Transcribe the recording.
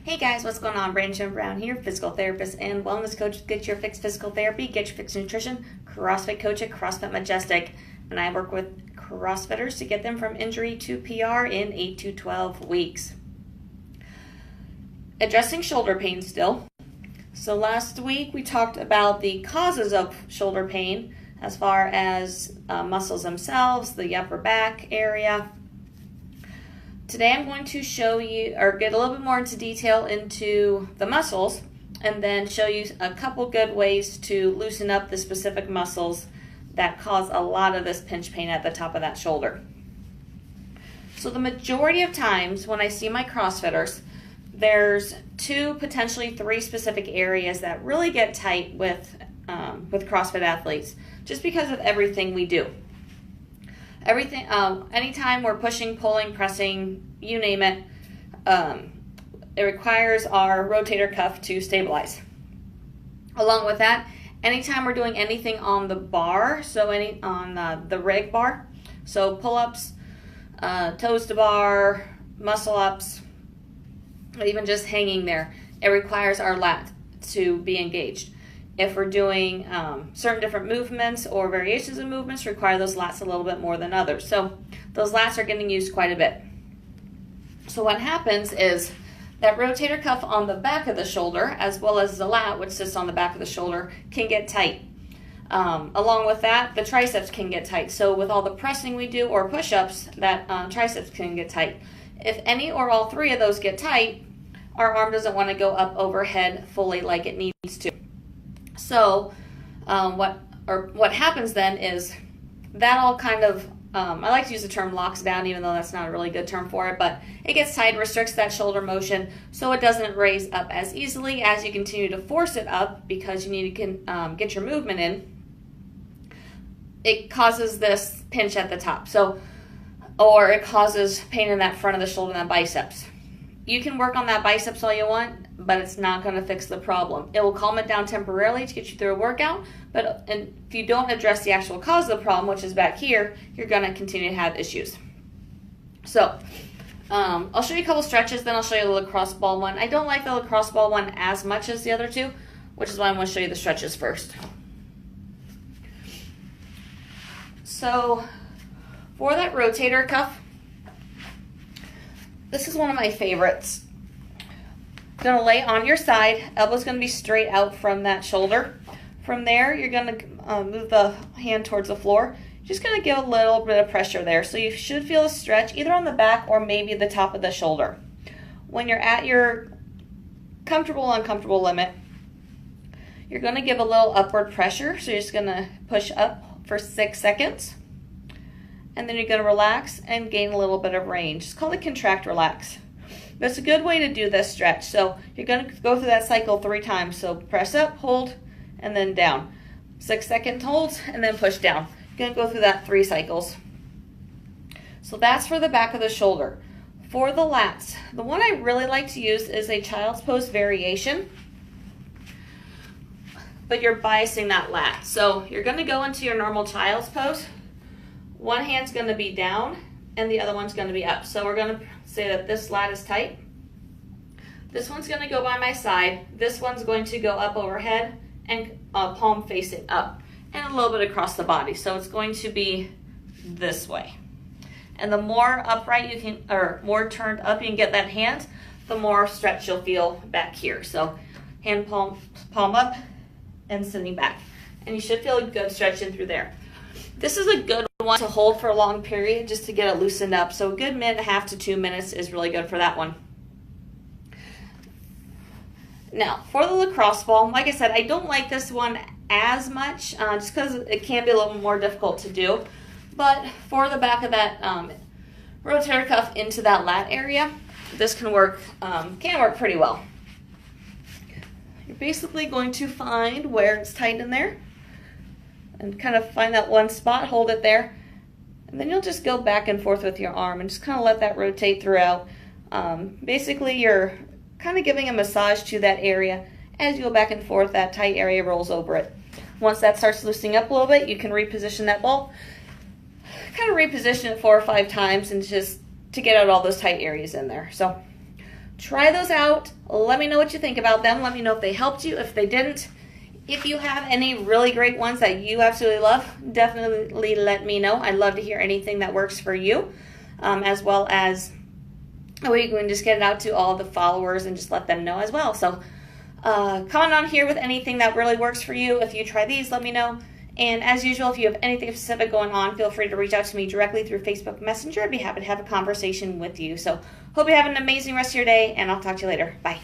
Hey guys, what's going on? Brandon Brown here, physical therapist and wellness coach. Get your fix physical therapy, get your fix nutrition, CrossFit coach at CrossFit Majestic. And I work with CrossFitters to get them from injury to PR in 8 to 12 weeks. Addressing shoulder pain still. So last week we talked about the causes of shoulder pain as far as muscles themselves, the upper back area. Today I'm going to show you, or get a little bit more into detail into the muscles, and then show you a couple good ways to loosen up the specific muscles that cause a lot of this pinch pain at the top of that shoulder. So the majority of times when I see my CrossFitters, there's 2, potentially 3 specific areas that really get tight with CrossFit athletes, just because of everything we do. Anytime we're pushing, pulling, pressing, you name it, it requires our rotator cuff to stabilize. Along with that, anytime we're doing anything on the bar, so on the rig bar, so pull-ups, toes to bar, muscle-ups, even just hanging there, it requires our lat to be engaged. If we're doing certain different movements or variations of movements, require those lats a little bit more than others. So those lats are getting used quite a bit. So what happens is that rotator cuff on the back of the shoulder, as well as the lat, which sits on the back of the shoulder, can get tight. Along with that, the triceps can get tight. So with all the pressing we do or push-ups, that triceps can get tight. If any or all 3 of those get tight, our arm doesn't want to go up overhead fully like it needs to. So what happens then is that all kind of, I like to use the term locks down, even though that's not a really good term for it, but it gets tight, restricts that shoulder motion, so it doesn't raise up as easily as you continue to force it up because you need to get your movement in. It causes this pinch at the top, or it causes pain in that front of the shoulder and that biceps. You can work on that biceps all you want, but it's not going to fix the problem. It will calm it down temporarily to get you through a workout, but if you don't address the actual cause of the problem, which is back here, you're going to continue to have issues. So I'll show you a couple stretches, then I'll show you the lacrosse ball one. I don't like the lacrosse ball one as much as the other 2, which is why I'm going to show you the stretches first. So for that rotator cuff, this is one of my favorites. Going to lay on your side. Elbow's going to be straight out from that shoulder. From there, you're going to move the hand towards the floor. Just going to give a little bit of pressure there. So you should feel a stretch either on the back or maybe the top of the shoulder. When you're at your comfortable, uncomfortable limit, you're going to give a little upward pressure. So you're just going to push up for 6 seconds. And then you're going to relax and gain a little bit of range. It's called a contract relax. That's a good way to do this stretch. So you're going to go through that cycle 3 times. So press up, hold, and then down. 6 second holds, and then push down. You're going to go through that 3 cycles. So that's for the back of the shoulder. For the lats, the one I really like to use is a child's pose variation, but you're biasing that lat. So you're going to go into your normal child's pose. One hand's going to be down and the other one's going to be up. So we're going to say that this lat is tight. This one's going to go by my side. This one's going to go up overhead and palm facing up and a little bit across the body. So it's going to be this way. And the more upright you can, or more turned up you can get that hand, the more stretch you'll feel back here. So hand palm up and sitting back. And you should feel a good stretch in through there. This is a good one to hold for a long period just to get it loosened up. So a good 1.5 to 2 minutes is really good for that one. Now, for the lacrosse ball, like I said, I don't like this one as much just because it can be a little more difficult to do. But for the back of that rotator cuff into that lat area, this can work pretty well. You're basically going to find where it's tight in there and kind of find that one spot, hold it there, and then you'll just go back and forth with your arm and just kind of let that rotate throughout. Basically, you're kind of giving a massage to that area. As you go back and forth, that tight area rolls over it. Once that starts loosening up a little bit, you can reposition that ball. Kind of reposition it 4 or 5 times and just to get out all those tight areas in there. So try those out. Let me know what you think about them. Let me know if they helped you, if they didn't. If you have any really great ones that you absolutely love, definitely let me know. I'd love to hear anything that works for you, as well as we can just get it out to all the followers and just let them know as well. So comment on here with anything that really works for you. If you try these, let me know. And as usual, if you have anything specific going on, feel free to reach out to me directly through Facebook Messenger. I'd be happy to have a conversation with you. So hope you have an amazing rest of your day, and I'll talk to you later. Bye.